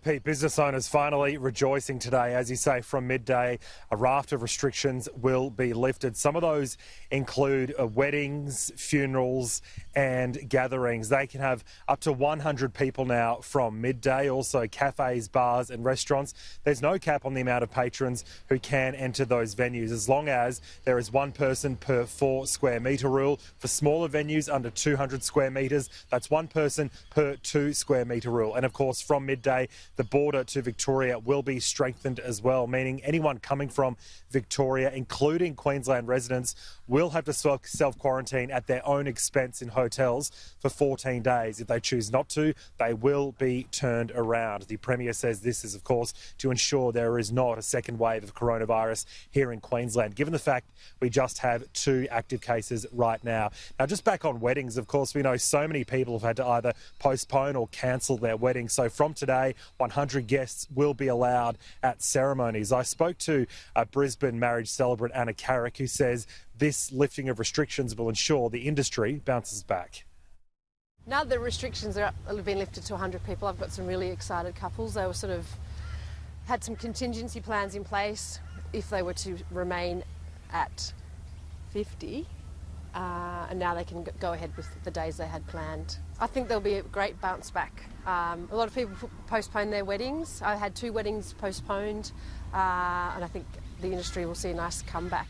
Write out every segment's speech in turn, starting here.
Pete, business owners finally rejoicing today. As you say, from midday, a raft of restrictions will be lifted. Some of those include weddings, funerals and gatherings. They can have up to 100 people now from midday. Also cafes, bars and restaurants. There's no cap on the amount of patrons who can enter those venues, as long as there is one person per 4 square metre rule. For smaller venues under 200 square metres, that's one person per 2 square metre rule. And of course, from midday, the border to Victoria will be strengthened as well, meaning anyone coming from Victoria, including Queensland residents, will have to self-quarantine at their own expense in hotels for 14 days. If they choose not to, they will be turned around. The Premier says this is, of course, to ensure there is not a second wave of coronavirus here in Queensland, given the fact we just have 2 active cases right now. Now, just back on weddings, of course, we know so many people have had to either postpone or cancel their weddings. So from today, 100 guests will be allowed at ceremonies. I spoke to a Brisbane marriage celebrant, Anna Carrick, who says this lifting of restrictions will ensure the industry bounces back. Now the restrictions have been lifted to 100 people, I've got some really excited couples. They were had some contingency plans in place if they were to remain at 50. And now they can go ahead with the days they had planned. I think there'll be a great bounce back. A lot of people postponed their weddings. I had 2 weddings postponed, and I think the industry will see a nice comeback.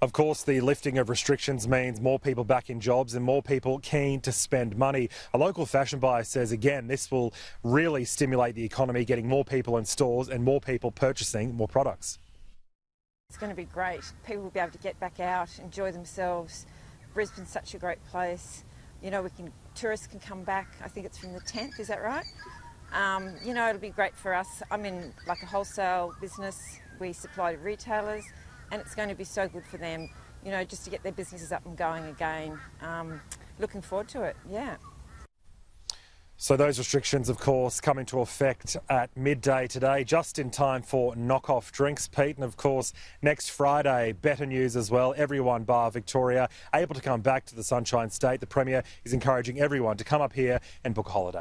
Of course, the lifting of restrictions means more people back in jobs and more people keen to spend money. A local fashion buyer says, again, this will really stimulate the economy, getting more people in stores and more people purchasing more products. It's going to be great. People will be able to get back out, enjoy themselves. Brisbane's such a great place. You know, tourists can come back. I think it's from the 10th, is that right? You know, it'll be great for us. I'm in like a wholesale business. We supply to retailers, and it's going to be so good for them, you know, just to get their businesses up and going again. Looking forward to it, yeah. So those restrictions, of course, come into effect at midday today, just in time for knock-off drinks, Pete. And, of course, next Friday, better news as well. Everyone bar Victoria able to come back to the Sunshine State. The Premier is encouraging everyone to come up here and book a holiday.